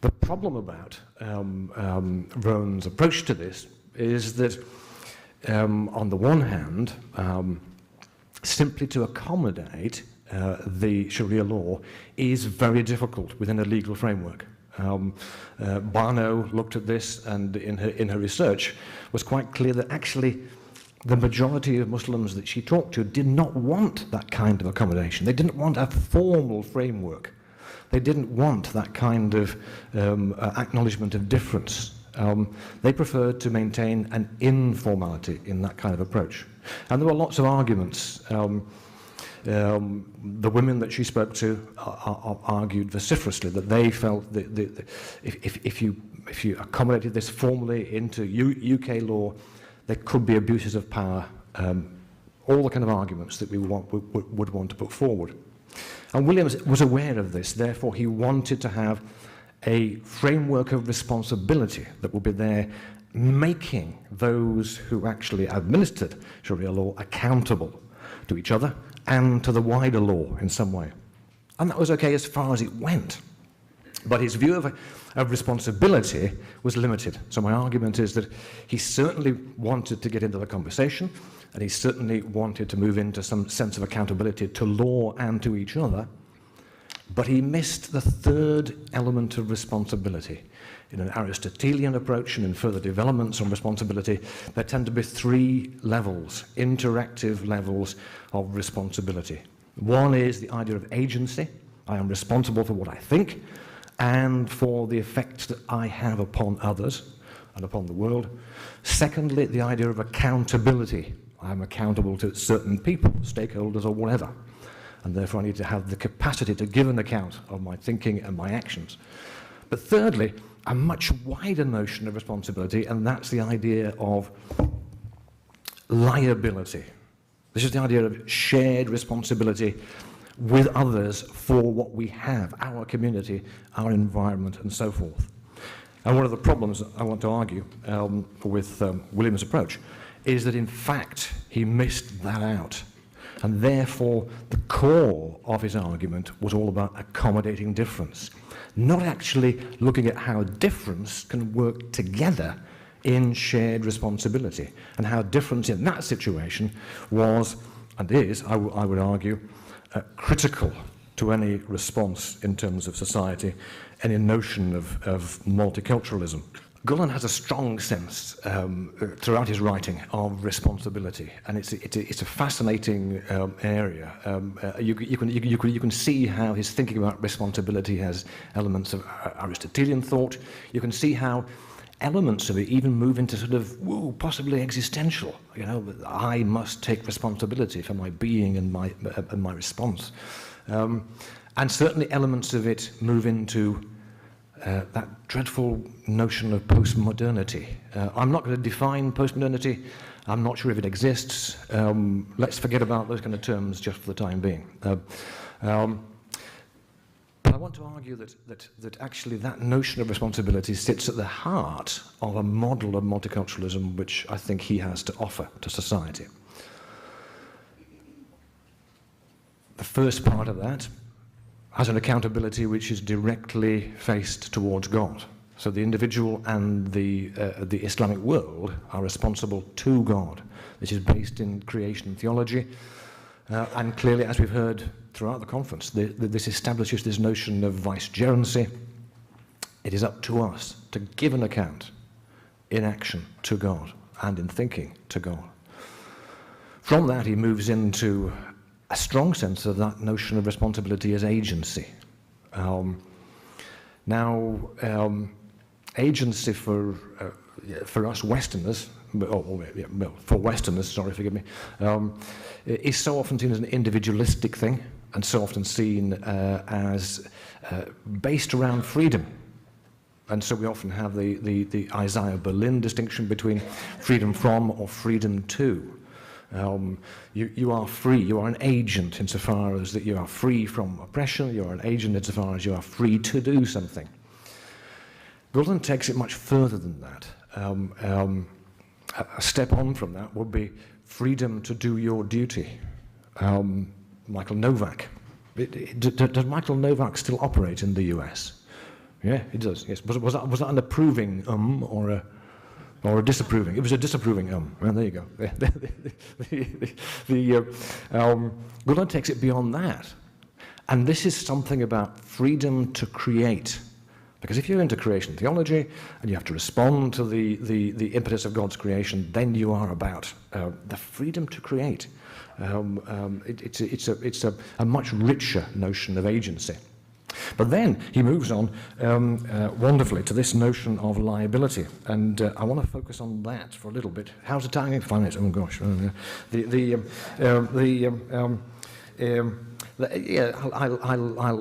The problem about Rowan's approach to this is that, on the one hand, simply to accommodate the Sharia law is very difficult within a legal framework. Barno looked at this, and in her research was quite clear that actually the majority of Muslims that she talked to did not want that kind of accommodation. They didn't want a formal framework. They didn't want that kind of acknowledgement of difference. They preferred to maintain an informality in that kind of approach. And there were lots of arguments. The women that she spoke to argued vociferously that they felt that if you accommodated this formally into UK law, there could be abuses of power, all the kind of arguments that we would want to put forward. And Williams was aware of this, therefore he wanted to have a framework of responsibility that would be there, making those who actually administered Sharia law accountable to each other and to the wider law in some way. And that was okay as far as it went. But his view of responsibility was limited. So my argument is that he certainly wanted to get into the conversation, and he certainly wanted to move into some sense of accountability to law and to each other, but he missed the third element of responsibility. In an Aristotelian approach and in further developments on responsibility, there tend to be three levels, interactive levels of responsibility. One is the idea of agency. I am responsible for what I think and for the effects that I have upon others and upon the world. Secondly, the idea of accountability. I am accountable to certain people, stakeholders or whatever, and therefore I need to have the capacity to give an account of my thinking and my actions. But thirdly, a much wider notion of responsibility, and that's the idea of liability. This is the idea of shared responsibility with others for what we have, our community, our environment, and so forth. And one of the problems I want to argue with Williams' approach is that, in fact, he missed that out. And therefore, the core of his argument was all about accommodating difference, not actually looking at how difference can work together in shared responsibility, and how difference in that situation was, and is, I would argue, critical to any response in terms of society, any notion of multiculturalism. Gulen has a strong sense throughout his writing of responsibility, and it's a fascinating area. You can see how his thinking about responsibility has elements of Aristotelian thought. You can see how elements of it even move into sort of possibly existential. You know, I must take responsibility for my being and my response, and certainly elements of it move into that dreadful notion of postmodernity. I'm not going to define postmodernity. I'm not sure if it exists. Let's forget about those kind of terms just for the time being. But I want to argue that actually that notion of responsibility sits at the heart of a model of multiculturalism which I think he has to offer to society. The first part of that has an accountability which is directly faced towards God. So the individual and the Islamic world are responsible to God. This is based in creation theology, and clearly, as we've heard throughout the conference, this establishes this notion of vicegerency. It is up to us to give an account in action to God and in thinking to God. From that, he moves into a strong sense of that notion of responsibility as agency. Agency for us Westerners, for Westerners, sorry, forgive me, is so often seen as an individualistic thing, and so often seen as based around freedom. And so we often have the Isaiah Berlin distinction between freedom from or freedom to. You are free, you are an agent insofar as that you are free from oppression, you are an agent insofar as you are free to do something. Gulen takes it much further than that. A step on from that would be freedom to do your duty. Michael Novak. Does Michael Novak still operate in the US? Yeah, it does. Yes. Was that an approving or a disapproving? It was a disapproving Well, there you go. Gulen takes it beyond that. And this is something about freedom to create. Because if you're into creation theology and you have to respond to the impetus of God's creation, then you are about the freedom to create. It's a much richer notion of agency. But then he moves on wonderfully to this notion of liability, and I want to focus on that for a little bit. How's the timing? 5 minutes. Oh gosh.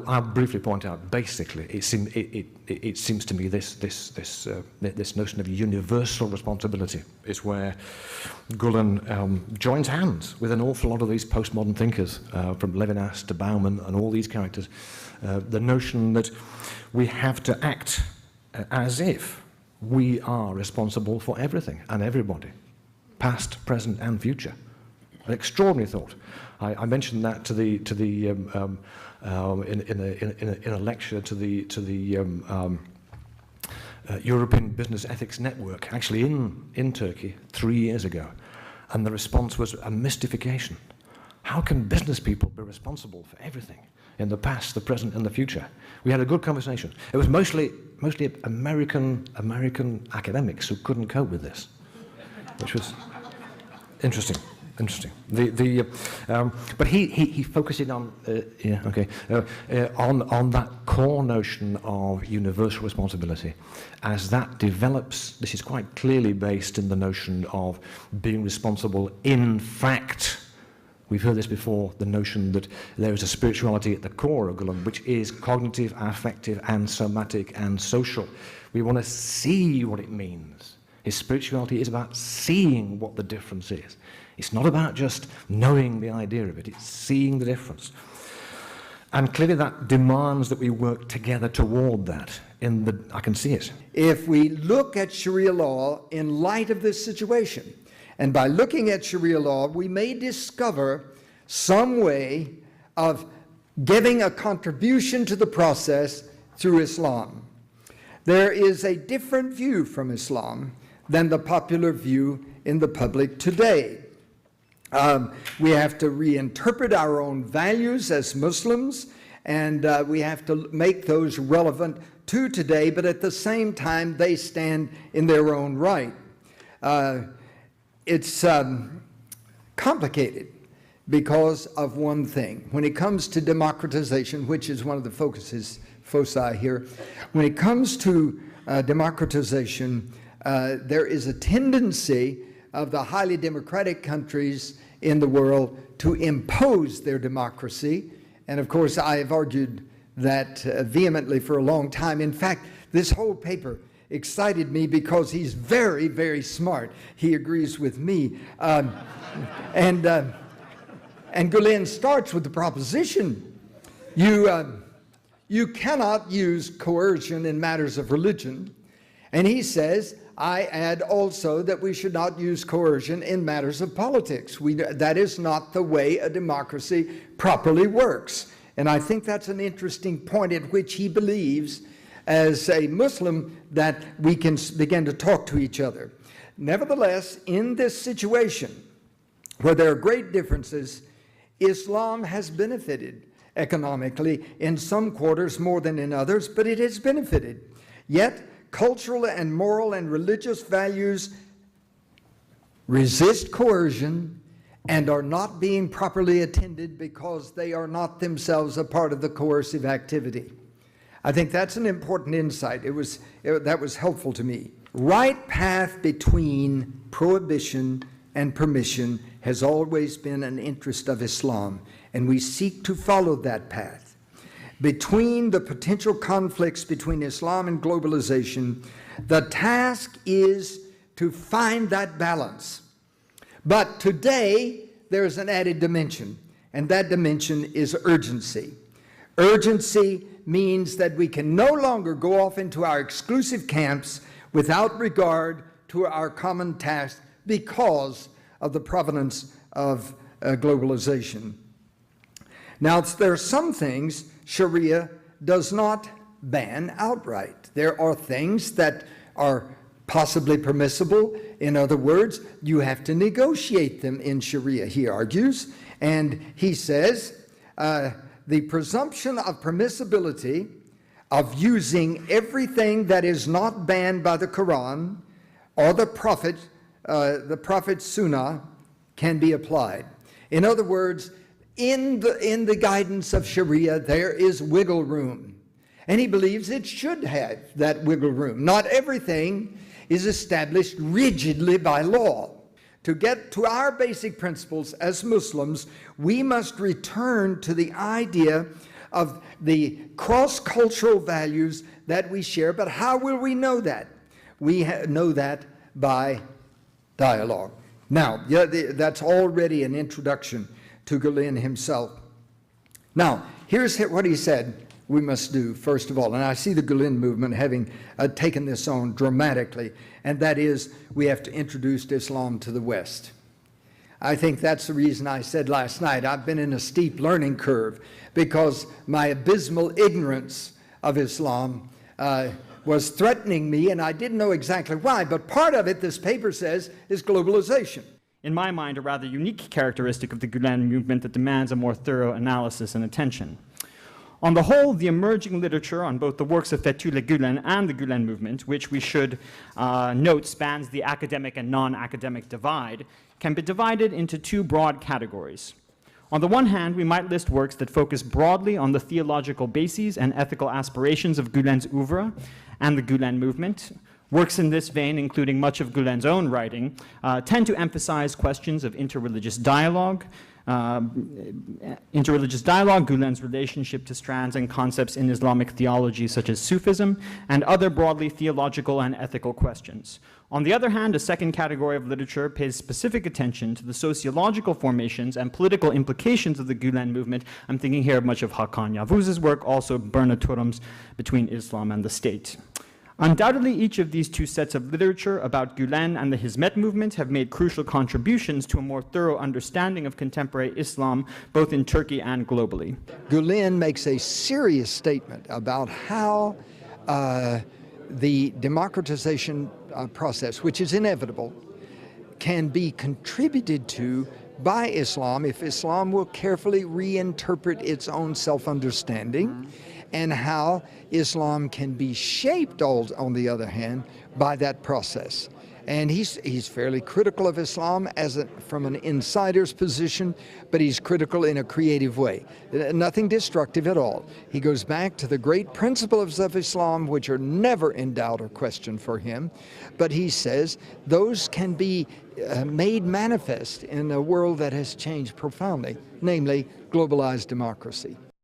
I'll briefly point out. Basically, it seems to me this notion of universal responsibility is where Gulen joins hands with an awful lot of these postmodern thinkers, from Levinas to Bauman and all these characters. The notion that we have to act as if we are responsible for everything and everybody, past, present, and future. An extraordinary thought. I mentioned that in a lecture to the European Business Ethics Network, actually in Turkey 3 years ago, and the response was a mystification. How can business people be responsible for everything in the past, the present, and the future? We had a good conversation. It was mostly American academics who couldn't cope with this, which was interesting. But he focuses on on that core notion of universal responsibility. As that develops, this is quite clearly based in the notion of being responsible in fact. We've heard this before, the notion that there is a spirituality at the core of Gulen, which is cognitive, affective, and somatic, and social. We want to see what it means. His spirituality is about seeing what the difference is. It's not about just knowing the idea of it, it's seeing the difference. And clearly that demands that we work together toward that. I can see it. If we look at Sharia law in light of this situation, and by looking at Sharia law, we may discover some way of giving a contribution to the process through Islam. There is a different view from Islam than the popular view in the public today. We have to reinterpret our own values as Muslims, and we have to make those relevant to today, but at the same time, they stand in their own right. It's complicated because of one thing. When it comes to democratization, which is one of the foci here, when it comes to democratization, there is a tendency of the highly democratic countries in the world to impose their democracy. And of course, I have argued that vehemently for a long time. In fact, this whole paper excited me because he's very, very smart. He agrees with me. And Gulen starts with the proposition, you cannot use coercion in matters of religion. And he says, I add also that we should not use coercion in matters of politics. That is not the way a democracy properly works. And I think that's an interesting point at which he believes, as a Muslim, that we can begin to talk to each other. Nevertheless, in this situation, where there are great differences, Islam has benefited economically in some quarters more than in others, but it has benefited. Yet, cultural and moral and religious values resist coercion and are not being properly attended because they are not themselves a part of the coercive activity. I think that's an important insight. That was helpful to me. Right path between prohibition and permission has always been an interest of Islam, and we seek to follow that path. Between the potential conflicts between Islam and globalization, the task is to find that balance. But today, there's an added dimension, and that dimension is urgency. Urgency means that we can no longer go off into our exclusive camps without regard to our common task because of the provenance of globalization. Now, there are some things Sharia does not ban outright. There are things that are possibly permissible. In other words, you have to negotiate them in Sharia, he argues. And he says, the presumption of permissibility of using everything that is not banned by the Quran or the Prophet's Sunnah can be applied. In other words, in the guidance of Sharia, there is wiggle room. And he believes it should have that wiggle room. Not everything is established rigidly by law. To get to our basic principles as Muslims, we must return to the idea of the cross-cultural values that we share. But how will we know that? We know that by dialogue. Now, that's already an introduction to Gulen himself. Now, here's what he said we must do, first of all. And I see the Gulen movement having taken this on dramatically, and that is we have to introduce Islam to the West. I think that's the reason I said last night I've been in a steep learning curve, because my abysmal ignorance of Islam was threatening me, and I didn't know exactly why. But part of it, this paper says, is globalization. In my mind, a rather unique characteristic of the Gulen movement that demands a more thorough analysis and attention. On the whole, the emerging literature on both the works of Fethullah Gulen and the Gulen movement, which we should note spans the academic and non-academic divide, can be divided into two broad categories. On the one hand, we might list works that focus broadly on the theological bases and ethical aspirations of Gulen's oeuvre and the Gulen movement. Works in this vein, including much of Gulen's own writing, tend to emphasize questions of interreligious dialogue, Gulen's relationship to strands and concepts in Islamic theology such as Sufism, and other broadly theological and ethical questions. On the other hand, a second category of literature pays specific attention to the sociological formations and political implications of the Gulen movement. I'm thinking here of much of Hakan Yavuz's work, also Berna Turum's Between Islam and the State. Undoubtedly, each of these two sets of literature about Gulen and the Hizmet movement have made crucial contributions to a more thorough understanding of contemporary Islam, both in Turkey and globally. Gulen makes a serious statement about how the democratization process, which is inevitable, can be contributed to by Islam if Islam will carefully reinterpret its own self-understanding, and how Islam can be shaped, on the other hand, by that process. And he's fairly critical of Islam from an insider's position, but he's critical in a creative way. Nothing destructive at all. He goes back to the great principles of Islam, which are never in doubt or questioned for him, but he says those can be made manifest in a world that has changed profoundly, namely globalized democracy.